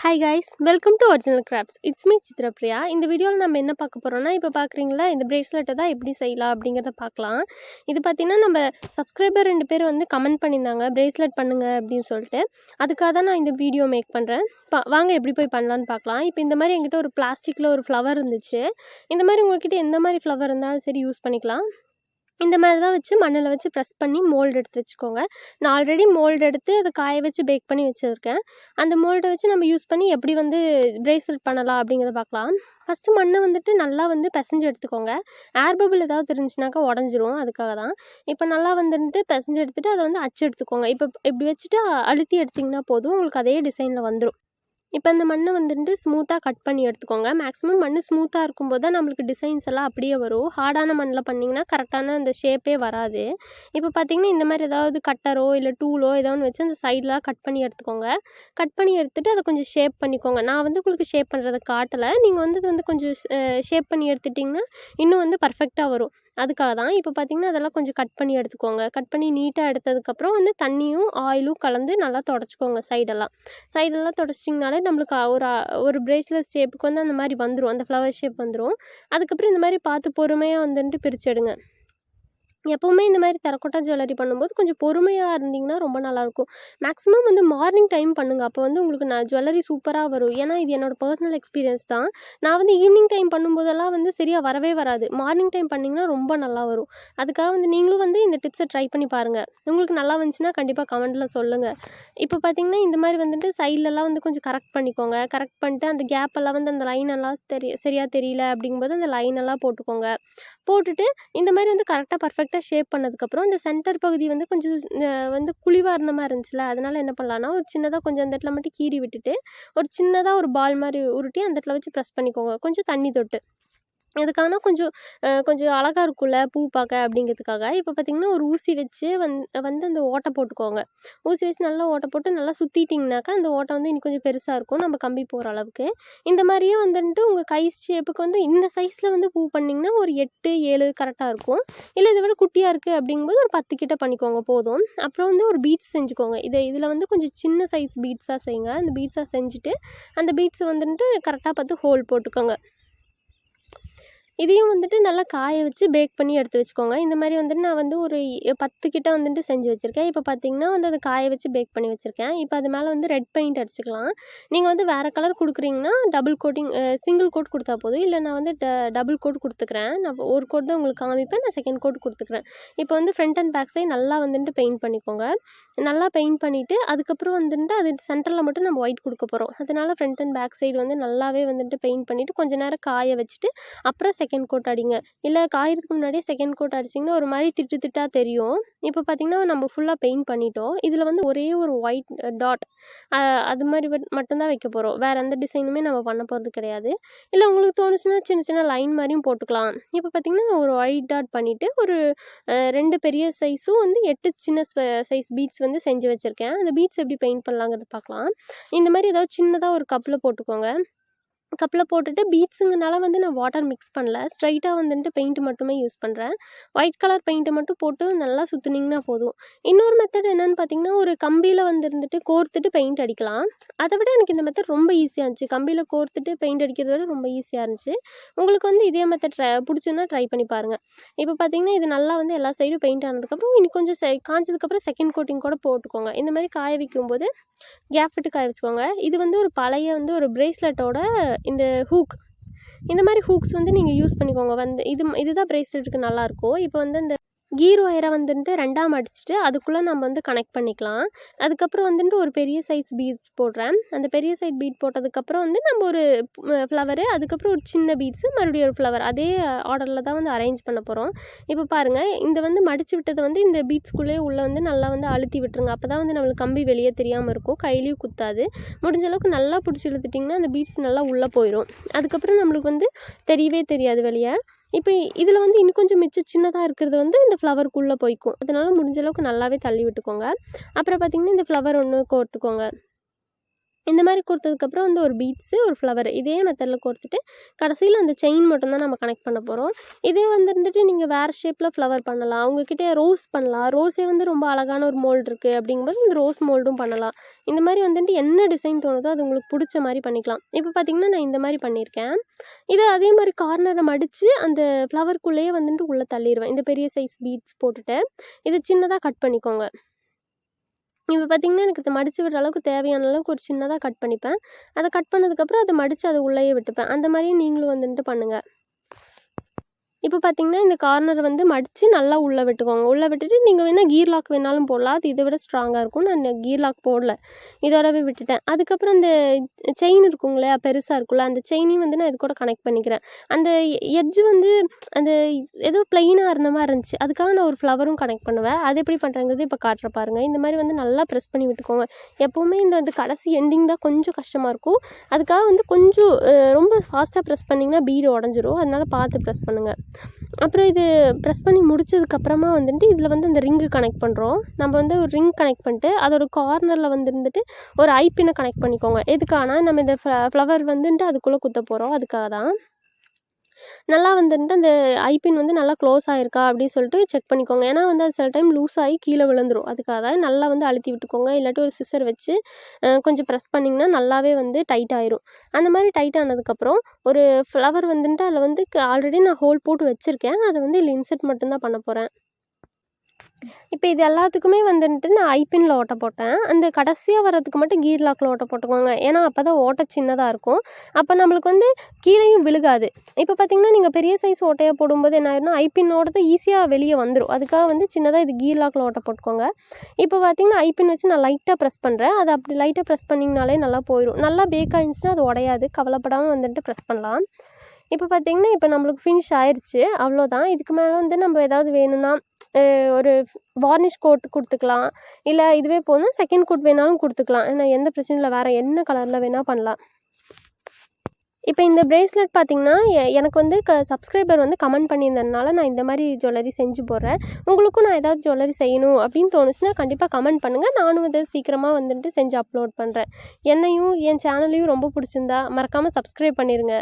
Hi guys, welcome to Original Crafts. It's me Chitra Priya. இந்த வீடியோவில் நம்ம என்ன பார்க்க போகிறோம்னா, இப்போ பார்க்குறீங்களா இந்த பிரேஸ்லெட்டை தான் எப்படி செய்யலாம் அப்படிங்கிறத பார்க்கலாம். இது பார்த்திங்கன்னா நம்ம சப்ஸ்கிரைபர் 2 பேர் வந்து கமெண்ட் பண்ணியிருந்தாங்க பிரேஸ்லெட் பண்ணுங்க அப்படின்னு சொல்லிட்டு. அதுக்காக தான் நான் இந்த வீடியோ மேக் பண்ணுறேன். வாங்க எப்படி போய் பண்ணலான்னு பார்க்கலாம். இப்போ இந்த மாதிரி என்கிட்ட ஒரு பிளாஸ்டிக்கில் ஒரு ஃப்ளவர் இருந்துச்சு. இந்த மாதிரி உங்கள்கிட்ட எந்த மாதிரி ஃப்ளவர் இருந்தாலும் சரி யூஸ் பண்ணிக்கலாம். இந்த மாதிரி தான் வச்சு மண்ணில் வச்சு ப்ரெஸ் பண்ணி மோல்டு எடுத்து வச்சுக்கோங்க. நான் ஆல்ரெடி மோல்டு எடுத்து அதை காய வச்சு பேக் பண்ணி வச்சுருக்கேன். அந்த மோல்டை வச்சு நம்ம யூஸ் பண்ணி எப்படி வந்து பிரேஸ்லெட் பண்ணலாம் அப்படிங்கிறத பார்க்கலாம். ஃபஸ்ட்டு மண்ணை வந்துட்டு நல்லா வந்து பிசைஞ்சு எடுத்துக்கோங்க. ஏர் பபிள் ஏதாவது இருந்துச்சுனாக்கா உடஞ்சிரும், அதுக்காக தான். இப்போ நல்லா வந்துட்டு பிசைஞ்சு எடுத்துகிட்டு அதை வந்து அச்சு எடுத்துக்கோங்க. இப்போ இப்படி வச்சுட்டு அழுத்தி எடுத்திங்கன்னா போதும், உங்களுக்கு அதே டிசைனில் வந்துடும். இப்போ இந்த மண்ணை வந்துட்டு ஸ்மூத்தாக கட் பண்ணி எடுத்துக்கோங்க. மேக்ஸிமம் மண் ஸ்மூத்தாக இருக்கும்போது தான் நம்மளுக்கு டிசைன்ஸ் எல்லாம் அப்படியே வரும். ஹார்டான மண்ணில் பண்ணிங்கன்னா கரெக்டான அந்த ஷேப்பே வராது. இப்போ பார்த்திங்கன்னா இந்த மாதிரி ஏதாவது கட்டரோ இல்லை டூலோ ஏதோ ஒன்று வச்சு அந்த சைடெலாம் கட் பண்ணி எடுத்துக்கோங்க. கட் பண்ணி எடுத்துகிட்டு அதை கொஞ்சம் ஷேப் பண்ணிக்கோங்க. நான் வந்து உங்களுக்கு ஷேப் பண்ணுறதை காட்டலை. நீங்கள் வந்து கொஞ்சம் ஷேப் பண்ணி எடுத்துட்டிங்கன்னா இன்னும் வந்து பர்ஃபெக்டாக வரும். அதுக்காக தான். இப்போ பார்த்திங்கன்னா அதெல்லாம் கொஞ்சம் கட் பண்ணி எடுத்துக்கோங்க. கட் பண்ணி நீட்டாக எடுத்ததுக்கப்புறம் வந்து தண்ணியும் ஆயிலும் கலந்து நல்லா தொடச்சிக்கோங்க. சைடெல்லாம் தொடச்சிட்டிங்கனாலே நம்மளுக்கு ஒரு பிரேஸ்லெட் ஷேப்புக்கு வந்து அந்த மாதிரி வந்துடும், அந்த ஃப்ளவர் ஷேப் வந்துடும். அதுக்கப்புறம் இந்த மாதிரி பார்த்து பொறுமையாக வந்துட்டு பிரிச்செடுங்க. எப்போவுமே இந்த மாதிரி டெரகோட்டா ஜுவல்லரி பண்ணும்போது கொஞ்சம் பொறுமையாக இருந்திங்கன்னா ரொம்ப நல்லாயிருக்கும். மேக்ஸிமம் வந்து மார்னிங் டைம் பண்ணுங்கள். அப்போ வந்து உங்களுக்கு ஜுவல்லரி சூப்பராக வரும். ஏன்னா இது என்னோடய பர்சனல் எக்ஸ்பீரியன்ஸ் தான். நான் வந்து ஈவினிங் டைம் பண்ணும்போதெல்லாம் வந்து சரியாக வரவே வராது. மார்னிங் டைம் பண்ணிங்கன்னா ரொம்ப நல்லா வரும். அதுக்காக வந்து நீங்களும் வந்து இந்த டிப்ஸை ட்ரை பண்ணி பாருங்கள். உங்களுக்கு நல்லா வந்துச்சுன்னா கண்டிப்பாக கமெண்ட்டில் சொல்லுங்கள். இப்போ பார்த்திங்கன்னா இந்த மாதிரி வந்துட்டு சைட்லலாம் வந்து கொஞ்சம் கரெக்ட் பண்ணிக்கோங்க. கரெக்ட் பண்ணிட்டு அந்த கேப்பெல்லாம் வந்து அந்த லைனெல்லாம் சரியாக தெரியல அப்படிங்கும்போது அந்த லைனெல்லாம் போட்டுக்கோங்க. போட்டுட்டு இந்த மாதிரி வந்து கரெக்டாக பர்ஃபெக்டாக ஷேப் பண்ணதுக்கப்புறம் இந்த சென்டர் பகுதி வந்து கொஞ்சம் வந்து குழிவாக இருந்த மாதிரி இருந்துச்சுல, அதனால் என்ன பண்ணலான்னா ஒரு சின்னதாக கொஞ்சம் அந்த இடத்துல மட்டும் கீறி விட்டுட்டு ஒரு சின்னதாக ஒரு பால் மாதிரி உருட்டி அந்த இடத்துல வச்சு ப்ரெஸ் பண்ணிக்கோங்க, கொஞ்சம் தண்ணி தொட்டு. அதுக்கான கொஞ்சம் அழகாக இருக்கும்ல பூ பார்க்க அப்படிங்கிறதுக்காக. இப்போ பார்த்திங்கன்னா ஒரு ஊசி வச்சு வந்து அந்த ஓட்டை போட்டுக்கோங்க. ஊசி வச்சு நல்லா ஓட்டை போட்டு நல்லா சுற்றிட்டிங்கனாக்கா அந்த ஓட்டை வந்து இன்னும் கொஞ்சம் பெருசாக இருக்கும், நம்ம கம்பி போகிற அளவுக்கு. இந்த மாதிரியே வந்துட்டு உங்கள் கை ஷேப்புக்கு வந்து இந்த சைஸில் வந்து பூ பண்ணிங்கன்னா ஒரு 8, 7 கரெக்டாக இருக்கும். இல்லை இதை விட குட்டியாக இருக்குது அப்படிங்கும்போது ஒரு 10 கிட்ட பண்ணிக்கோங்க போதும். அப்புறம் வந்து ஒரு பீட்ஸ் செஞ்சுக்கோங்க. இதில் வந்து கொஞ்சம் சின்ன சைஸ் பீட்ஸாக செய்யுங்க. அந்த பீட்ஸாக செஞ்சுட்டு அந்த பீட்ஸை வந்துட்டு கரெக்டாக பார்த்து ஹோல் போட்டுக்கோங்க. இதையும் வந்துட்டு நல்லா காய வச்சு பேக் பண்ணி எடுத்து வச்சுக்கோங்க. இந்த மாதிரி வந்துட்டு நான் வந்து ஒரு 10 கிட்ட வந்துட்டு செஞ்சு வச்சுருக்கேன். இப்போ பார்த்திங்கன்னா வந்து அதை காய வச்சு பேக் பண்ணி வச்சுருக்கேன். இப்போ அது மேலே வந்து ரெட் பெயிண்ட் அடிச்சுக்கலாம். நீங்கள் வந்து வேறு கலர் கொடுக்குறீங்கன்னா டபுள் கோட்டிங் சிங்கிள் கோட் கொடுத்தா போதும். இல்லை நான் வந்து டபுள் கோட் கொடுத்துக்கிறேன். நான் ஒரு கோட் தான் உங்களுக்கு காமிப்பேன், நான் செகண்ட் கோட் கொடுத்துக்கிறேன். இப்போ வந்து ஃப்ரண்ட் அண்ட் பேக் சைடு நல்லா வந்துட்டு பெயிண்ட் பண்ணிக்கோங்க. நல்லா பெயிண்ட் பண்ணிவிட்டு அதுக்கப்புறம் வந்துட்டு அது சென்டரில் மட்டும் நம்ம ஒயிட் கொடுக்க போகிறோம். அதனால் ஃப்ரண்ட் அண்ட் பேக் சைடு வந்து நல்லாவே வந்துட்டு பெயிண்ட் பண்ணிவிட்டு கொஞ்சம் நேரம் காய வச்சுட்டு அப்புறம் செகண்ட் கோட் அடிங்க. இல்லை காயறதுக்கு முன்னாடியே செகண்ட் கோட் அடிச்சிங்கன்னா ஒரு மாதிரி திட்டாக தெரியும். இப்போ பார்த்திங்கன்னா நம்ம ஃபுல்லாக பெயிண்ட் பண்ணிட்டோம். இதில் வந்து ஒரே ஒரு ஒயிட் டாட் அது மாதிரி மட்டும்தான் வைக்க போகிறோம். வேறு எந்த டிசைனுமே நம்ம பண்ண போகிறது கிடையாது. இல்லை உங்களுக்கு தோணுச்சுன்னா சின்ன சின்ன லைன் மாதிரியும் போட்டுக்கலாம். இப்போ பார்த்திங்கன்னா ஒரு ஒயிட் டாட் பண்ணிவிட்டு ஒரு 2 பெரிய சைஸும் வந்து 8 சின்ன சைஸ் பீட்ஸ் வந்து செஞ்சு வச்சுருக்கேன். அந்த பீட்ஸ் எப்படி பெயிண்ட் பண்ணலாங்கிறத பார்க்கலாம். இந்த மாதிரி ஏதாவது சின்னதாக ஒரு கப்பில் போட்டுக்கோங்க. கப்பில் போட்டுட்டு பீட்ஸுங்கனால வந்து நான் வாட்டர் மிக்ஸ் பண்ணல, ஸ்ட்ரைட்டாக வந்துட்டு பெயிண்ட் மட்டுமே யூஸ் பண்ணுறேன். ஒயிட் கலர் பெயிண்ட்டை மட்டும் போட்டு நல்லா சுற்றுனிங்கன்னா போதும். இன்னொரு மெத்தட் என்னென்னு பார்த்திங்கன்னா ஒரு கம்பியில் வந்துட்டு கோர்த்துட்டு பெயிண்ட் அடிக்கலாம். அதை விட எனக்கு இந்த மெத்தட் ரொம்ப ஈஸியாக இருந்துச்சு. கம்பியில் கோர்த்துட்டு பெயிண்ட் அடிக்கிறத விட ரொம்ப ஈஸியாக இருந்துச்சு. உங்களுக்கு வந்து இதே மெத்தட் பிடிச்சுன்னா ட்ரை பண்ணி பாருங்கள். இப்போ பார்த்திங்கன்னா இது நல்லா வந்து எல்லா சைடும் பெயிண்ட் ஆனதுக்கப்புறம் இன்னும் கொஞ்சம் காய்ச்சதுக்கப்புறம் செகண்ட் கோட்டிங் கூட போட்டுக்கோங்க. இந்த மாதிரி காய வைக்கும்போது கேப் விட்டு காய வச்சுக்கோங்க. இது வந்து ஒரு பழைய வந்து ஒரு பிரேஸ்லெட்டோட இந்த ஹூக், இந்த மாதிரி ஹூக்ஸ் வந்து நீங்கள் யூஸ் பண்ணிக்கோங்க. வந்து இதுதான் பிரேஸ்லெட்டுக்கு நல்லாயிருக்கும். இப்போ வந்து இந்த கீர் ஒயரை வந்துட்டு 2ஆக மடிச்சுட்டு அதுக்குள்ளே நம்ம வந்து கனெக்ட் பண்ணிக்கலாம். அதுக்கப்புறம் வந்துட்டு ஒரு பெரிய சைஸ் பீட்ஸ் போடுறேன். அந்த பெரிய சைஸ் பீட் போட்டதுக்கப்புறம் வந்து நம்ம ஒரு ஃப்ளவரு, அதுக்கப்புறம் ஒரு சின்ன பீட்ஸு, மறுபடியும் ஒரு ஃப்ளவர், அதே ஆர்டரில் தான் வந்து அரேஞ்ச் பண்ண போகிறோம். இப்போ பாருங்கள், இந்த வந்து மடித்து விட்டதை வந்து இந்த பீட்ஸ்குள்ளே உள்ளே வந்து நல்லா வந்து அழுத்தி விட்டுருங்க. அப்போ தான் வந்து நம்மளுக்கு கம்பி வெளியே தெரியாமல் இருக்கும், கையிலையும் குத்தாது. முடிஞ்ச அளவுக்கு நல்லா பிடிச்சி இழுத்துட்டிங்கன்னா அந்த பீட்ஸ் நல்லா உள்ளே போயிடும். அதுக்கப்புறம் நம்மளுக்கு வந்து தெரியவே தெரியாது வெளியே. இப்போ இதில் வந்து இன்னும் கொஞ்சம் மிச்சம் சின்னதாக இருக்கிறது வந்து இந்த ஃப்ளவருக்குள்ளே போய்க்கும். அதனால் முடிஞ்ச அளவுக்கு நல்லாவே தள்ளி விட்டுக்கோங்க. அப்புறம் பார்த்திங்கன்னா இந்த ஃப்ளவர் ஒன்று கோர்த்துக்கோங்க. இந்த மாதிரி கொடுத்ததுக்கப்புறம் வந்து ஒரு பீட்ஸு ஒரு ஃப்ளவர் இதே மெத்தடில் கொடுத்துட்டு கடைசியில் அந்த செயின் மட்டும்தான் நம்ம கனெக்ட் பண்ண போகிறோம். இதே வந்துட்டு நீங்கள் வேறு ஷேப்பில் ஃப்ளவர் பண்ணலாம். உங்ககிட்ட ரோஸ் பண்ணலாம். ரோஸே வந்து ரொம்ப அழகான ஒரு மோல்டு இருக்குது அப்படிங்கும்போது இந்த ரோஸ் மோல்டும் பண்ணலாம். இந்த மாதிரி வந்துட்டு என்ன டிசைன் தோணுதோ அது உங்களுக்கு பிடிச்ச மாதிரி பண்ணிக்கலாம். இப்போ பார்த்திங்கன்னா நான் இந்த மாதிரி பண்ணியிருக்கேன். இதை அதே மாதிரி கார்னரை மடித்து அந்த ஃப்ளவருக்குள்ளேயே வந்துட்டு உள்ளே தள்ளிடுவேன். இந்த பெரிய சைஸ் பீட்ஸ் போட்டுட்டு இதை சின்னதாக கட் பண்ணிக்கோங்க. இப்போ பார்த்திங்கன்னா எனக்கு இதை மடித்து விடுற அளவுக்கு தேவையான அளவுக்கு ஒரு சின்னதாக கட் பண்ணிப்பேன். அதை கட் பண்ணதுக்கப்புறம் அதை மடித்து அதை உள்ளேயே விட்டுப்பேன். அந்த மாதிரியே நீங்களும் வந்துட்டு பண்ணுங்கள். இப்போ பார்த்திங்கன்னா இந்த கார்னர் வந்து மடித்து நல்லா உள்ளே விட்டுக்கோங்க. உள்ளே விட்டுட்டு நீங்கள் வேணால் கீர் லாக் வேணாலும் போடலாம். அது இதை விட ஸ்ட்ராங்காக இருக்கும். நான் கீர் லாக் போடல, இதோடவே விட்டுட்டேன். அதுக்கப்புறம் அந்த செயின் இருக்கும் இல்லையா, பெருசாக இருக்குல்ல, அந்த செயினையும் வந்து நான் இது கூட கனெக்ட் பண்ணிக்கிறேன். அந்த எட்ஜு வந்து அந்த ஏதோ ப்ளைனாக இருந்த மாதிரி இருந்துச்சு. அதுக்காக நான் ஒரு ஃப்ளவரும் கனெக்ட் பண்ணுவேன். அது எப்படி பண்ணுறேங்கிறது இப்போ காட்டுற பாருங்கள். இந்த மாதிரி வந்து நல்லா ப்ரெஸ் பண்ணி விட்டுக்கோங்க. எப்போவுமே இந்த வந்து கடைசி எண்டிங் தான் கொஞ்சம் கஷ்டமாக இருக்கும். அதுக்காக வந்து கொஞ்சம் ரொம்ப ஃபாஸ்ட்டாக ப்ரெஸ் பண்ணிங்கன்னா பீடு உடஞ்சிரும். அதனால் பார்த்து ப்ரெஸ் பண்ணுங்கள். அப்புறம் இது ப்ரெஸ் பண்ணி முடிச்சதுக்கப்புறமா வந்துட்டு இதில் வந்து இந்த ரிங்கு கனெக்ட் பண்ணுறோம். நம்ம வந்து ஒரு ரிங் கனெக்ட் பண்ணிட்டு அதோட கார்னரில் வந்துட்டு ஒரு ஐப்பினை கனெக்ட் பண்ணிக்கோங்க. எதுக்கான நம்ம இந்த ஃப்ளவர் வந்துட்டு அதுக்குள்ளே குத்த போகிறோம். அதுக்காக தான் நல்லா வந்துட்டு அந்த ஐப்பின் வந்து நல்லா க்ளோஸ் ஆகிருக்கா அப்படின்னு சொல்லிட்டு செக் பண்ணிக்கோங்க. ஏன்னா வந்து அது சில டைம் லூஸ் ஆகி கீழே விழுந்துடும். அதுக்காக தான் நல்லா வந்து அழுத்தி விட்டுக்கோங்க. இல்லாட்டி ஒரு சிசர் வச்சு கொஞ்சம் ப்ரெஸ் பண்ணிங்கன்னா நல்லாவே வந்து டைட் ஆயிரும். அந்த மாதிரி டைட் ஆனதுக்கப்புறம் ஒரு ஃப்ளவர் வந்துட்டு அதில் வந்து ஆல்ரெடி நான் ஹோல் போட்டு வச்சுருக்கேன். அதை வந்து இதில் இன்செர்ட் மட்டும்தான் பண்ண போகிறேன். இப்போ இது எல்லாத்துக்குமே வந்துட்டு நான் ஐப்பின்ல ஓட்ட போட்டேன். அந்த கடைசியாக வர்றதுக்கு மட்டும் கீர் லாக்கில் ஓட்ட போட்டுக்கோங்க. ஏன்னா அப்போ தான் ஓட்டை சின்னதாக இருக்கும். அப்போ நம்மளுக்கு வந்து கீழேயும் விழுகாது. இப்போ பார்த்திங்கன்னா நீங்கள் பெரிய சைஸ் ஓட்டையாக போடும்போது என்ன ஆயிரும்னா ஐப்பினோடது ஈஸியாக வெளியே வந்துடும். அதுக்காக வந்து சின்னதாக இது கீர் லாக்கில் ஓட்ட போட்டுக்கோங்க. இப்போ பார்த்திங்கன்னா ஐப்பின் வச்சு நான் லைட்டாக ப்ரெஸ் பண்ணுறேன். அது அப்படி லைட்டாக ப்ரெஸ் பண்ணிங்கனாலே நல்லா போயிடும். நல்லா பேக் ஆகிடுச்சுன்னா அது உடையாது. கவலைப்படாமல் வந்துட்டு ப்ரெஸ் பண்ணலாம். இப்போ பார்த்திங்கன்னா இப்போ நம்மளுக்கு ஃபினிஷ் ஆயிடுச்சு. அவ்வளோதான். இதுக்கு மேலே வந்து நம்ம ஏதாவது வேணும்னா ஒரு வார்னிஷ் கோட் கொடுத்துக்கலாம். இல்லை இதுவே போதும் செகண்ட் கோட் வேணாலும் கொடுத்துக்கலாம். ஏன்னா எந்த பிரச்சனையும் இல்லை. வேறு என்ன கலரில் வேணால் பண்ணலாம். இப்போ இந்த பிரேஸ்லெட் பார்த்திங்கன்னா எனக்கு வந்து சப்ஸ்கிரைபர் வந்து கமெண்ட் பண்ணியிருந்ததுனால நான் இந்த மாதிரி ஜுவல்லரி செஞ்சு போடுறேன். உங்களுக்கும் நான் ஏதாவது ஜுவல்லரி செய்யணும் அப்படின்னு தோணுச்சுன்னா கண்டிப்பாக கமெண்ட் பண்ணுங்கள். நானும் இதை சீக்கிரமாக வந்துட்டு செஞ்சு அப்லோட் பண்ணுறேன். என்னையும் என் சேனலையும் ரொம்ப பிடிச்சிருந்தா மறக்காமல் சப்ஸ்கிரைப் பண்ணிடுங்க.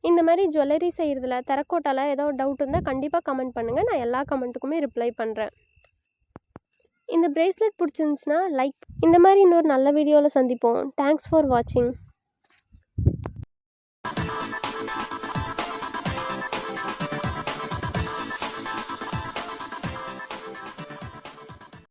இந்த மாதிரி ஜுவல்லரி செய்கிறதுல டெரகோட்டாவில் ஏதோ டவுட் இருந்தால் கண்டிப்பாக கமெண்ட் பண்ணுங்கள். நான் எல்லா கமெண்ட்டுக்குமே ரிப்ளை பண்ணுறேன். இந்த பிரேஸ்லெட் பிடிச்சிருந்துச்சுன்னா லைக். இந்த மாதிரி இன்னொரு நல்ல வீடியோவில் சந்திப்போம். தேங்க்ஸ் ஃபார் வாட்சிங்.